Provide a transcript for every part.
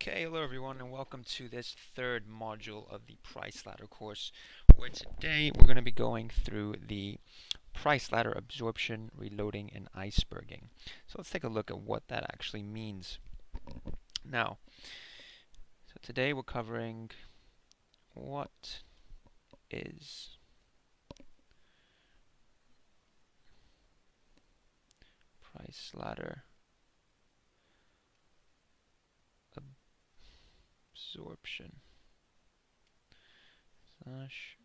Okay, hello everyone and welcome to this third module of the price ladder course, where today we're going to be going through the price ladder absorption, reloading, and iceberging. So let's take a look at what that actually means. Now, so today we're covering what is price ladder absorption slash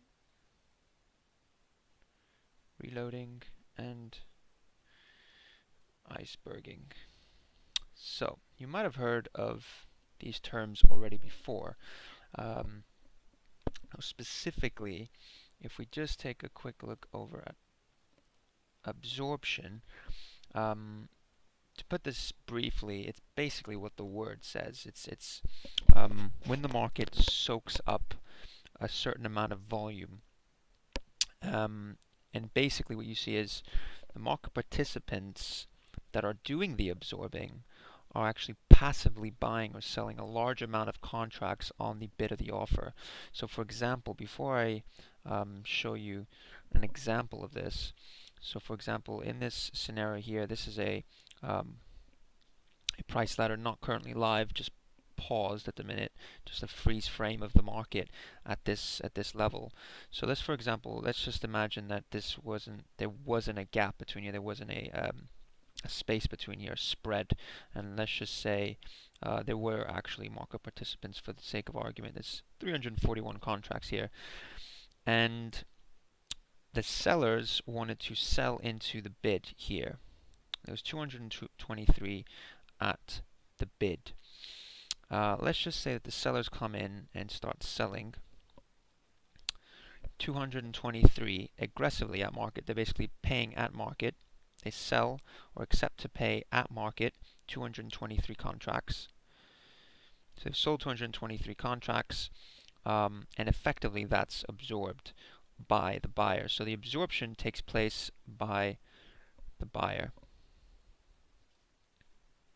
reloading and iceberging. So, you might have heard of these terms already before. Specifically, if we just take a quick look over at absorption, to put this briefly, it's basically what the word says. It's when the market soaks up a certain amount of volume. And basically what you see is the market participants that are doing the absorbing are actually passively buying or selling a large amount of contracts on the bid of the offer. So for example, before I show you an example of this, so for example, in this scenario here, this is a price ladder not currently live, just paused at the minute, just a freeze frame of the market at this level. So let's, for example, let's just imagine that there wasn't a gap between here, there wasn't a space between here, a spread, and let's just say there were actually market participants. For the sake of argument, there's 341 contracts here, and the sellers wanted to sell into the bid here. There was 223 at the bid. Let's just say that the sellers come in and start selling 223 aggressively at market. They're basically paying at market. They sell or accept to pay at market 223 contracts. So they've sold 223 contracts, and effectively that's absorbed by the buyer. So the absorption takes place by the buyer.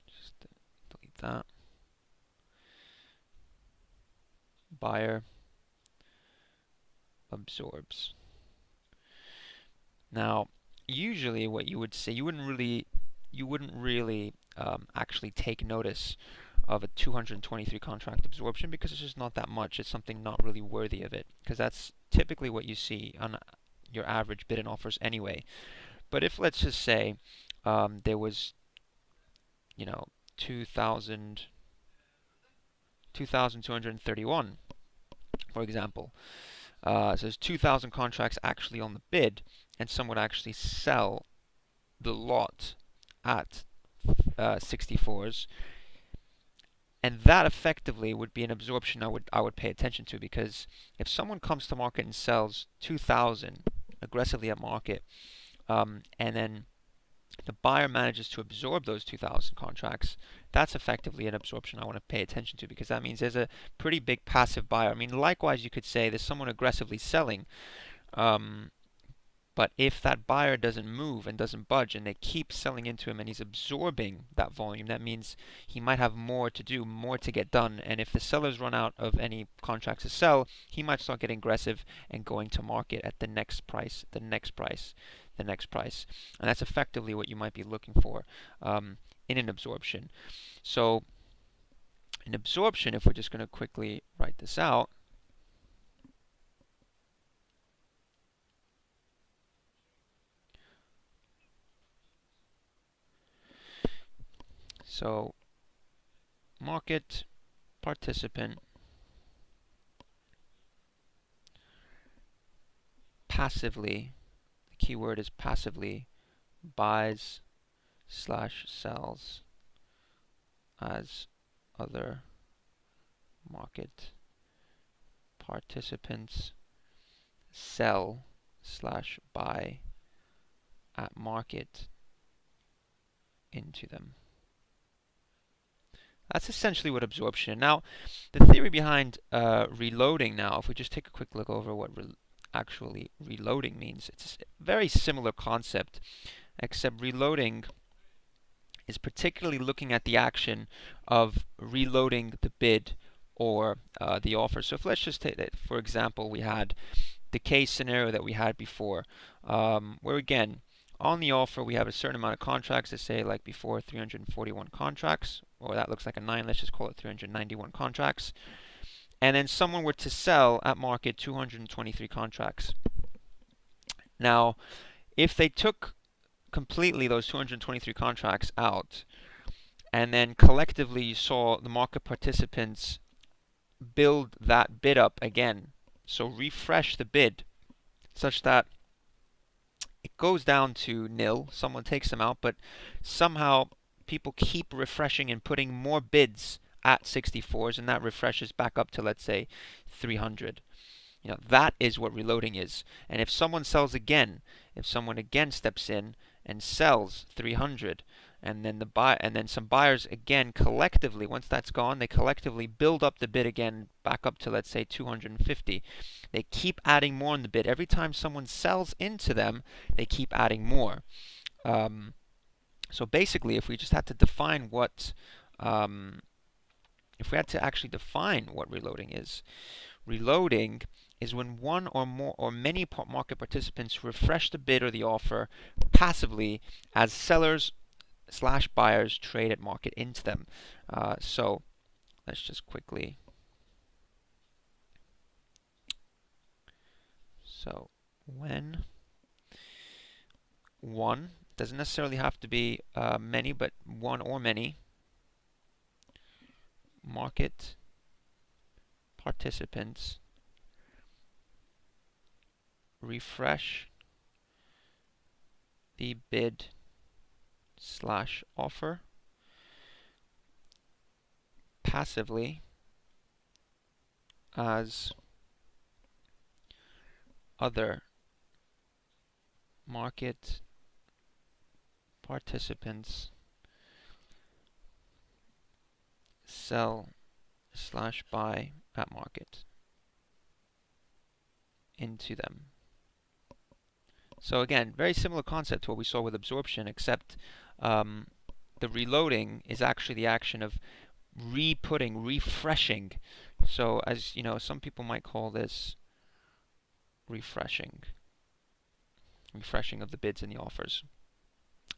Just delete that. Buyer absorbs. Now, usually what you would say, you wouldn't really actually take notice of a 223 contract absorption because it's just not that much. It's something not really worthy of it, because that's typically what you see on your average bid and offers anyway. But if, let's just say, there was, 2,231, for example. So there's 2,000 contracts actually on the bid, and some would actually sell the lot at 64s, and that effectively would be an absorption I would pay attention to, because if someone comes to market and sells 2,000 aggressively at market, and then the buyer manages to absorb those 2,000 contracts, that's effectively an absorption I want to pay attention to, because that means there's a pretty big passive buyer. I mean, likewise, you could say there's someone aggressively selling, but if that buyer doesn't move and doesn't budge and they keep selling into him and he's absorbing that volume, that means he might have more to do, more to get done. And if the sellers run out of any contracts to sell, he might start getting aggressive and going to market at the next price, the next price, the next price. And that's effectively what you might be looking for in an absorption. So an absorption, if we're just going to quickly write this out, so market participant passively, the keyword is passively, buys / sells as other market participants sell / buy at market into them. That's essentially what absorption. Now, the theory behind reloading now, if we just take a quick look over what actually reloading means, it's a very similar concept, except reloading is particularly looking at the action of reloading the bid or the offer. So if let's just take that, for example, we had the case scenario that we had before, where again, on the offer we have a certain amount of contracts, let's say like before 341 contracts, or that looks like a 9, let's just call it 391 contracts, and then someone were to sell at market 223 contracts. Now, if they took completely those 223 contracts out, and then collectively you saw the market participants build that bid up again, so refresh the bid such that it goes down to nil, someone takes them out, but somehow people keep refreshing and putting more bids at 64s, and that refreshes back up to, let's say, 300. That is what reloading is. And if someone sells again, if someone again steps in and sells 300, and then some buyers again collectively, once that's gone, they collectively build up the bid again back up to, let's say, 250. They keep adding more in the bid. Every time someone sells into them, they keep adding more. So basically, if we just had to define what, if we had to actually define what reloading is, reloading is when one or more or many market participants refresh the bid or the offer passively as sellers/buyers trade at market into them. So let's just quickly. So when one, doesn't necessarily have to be many, but one or many market participants refresh the bid/offer passively as other market participants sell/buy at market into them. So again, very similar concept to what we saw with absorption, except the reloading is actually the action of refreshing. So as you know, some people might call this refreshing of the bids and the offers.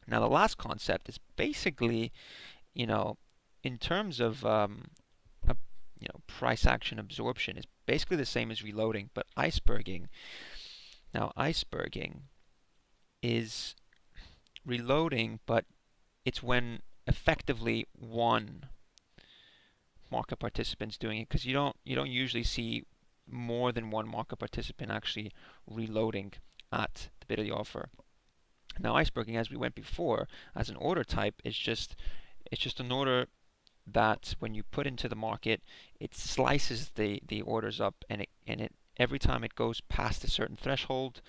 Now the last concept is basically, in terms of price action absorption, is basically the same as reloading, but iceberging. Now iceberging is reloading, but it's when effectively one market participant's doing it, because you don't usually see more than one market participant actually reloading at the bid of the offer. Now iceberging, as we went before, as an order type, it's just an order that when you put into the market, it slices the orders up, and it every time it goes past a certain threshold,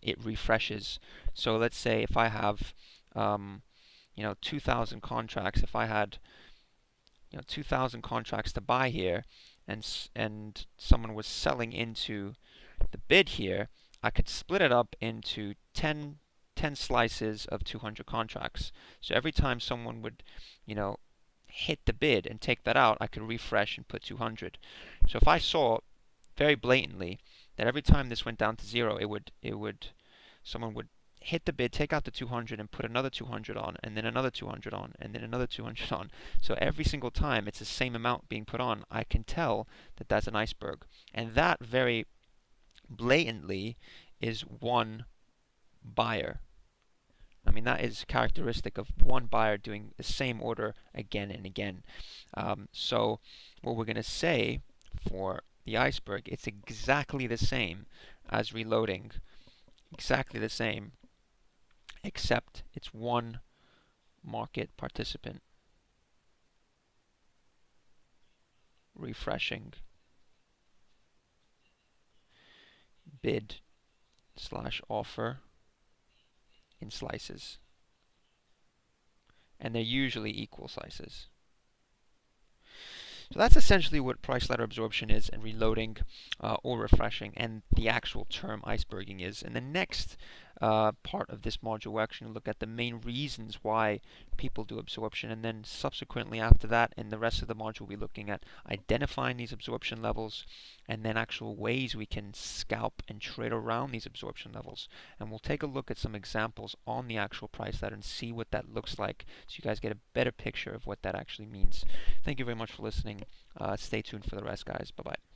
it refreshes. So let's say if I have 2,000 contracts, if I had 2,000 contracts to buy here, and someone was selling into the bid here, I could split it up into 10 slices of 200 contracts. So every time someone would hit the bid and take that out, I could refresh and put 200. So if I saw very blatantly that every time this went down to 0, someone would hit the bid, take out the 200 and put another 200 on, and then another 200 on, and then another 200 on. So every single time it's the same amount being put on, I can tell that that's an iceberg. And that very blatantly is one buyer. I mean, that is characteristic of one buyer doing the same order again and again. So what we're going to say for the iceberg, it's exactly the same as reloading, exactly the same, except it's one market participant refreshing bid/offer in slices, and they're usually equal slices. So that's essentially what price ladder absorption is, and reloading or refreshing, and the actual term iceberging is. In the next part of this module, we're actually going to look at the main reasons why people do absorption, and then subsequently after that, in the rest of the module, we'll be looking at identifying these absorption levels, and then actual ways we can scalp and trade around these absorption levels. And we'll take a look at some examples on the actual price ladder and see what that looks like, so you guys get a better picture of what that actually means. Thank you very much for listening. Stay tuned for the rest, guys. Bye bye.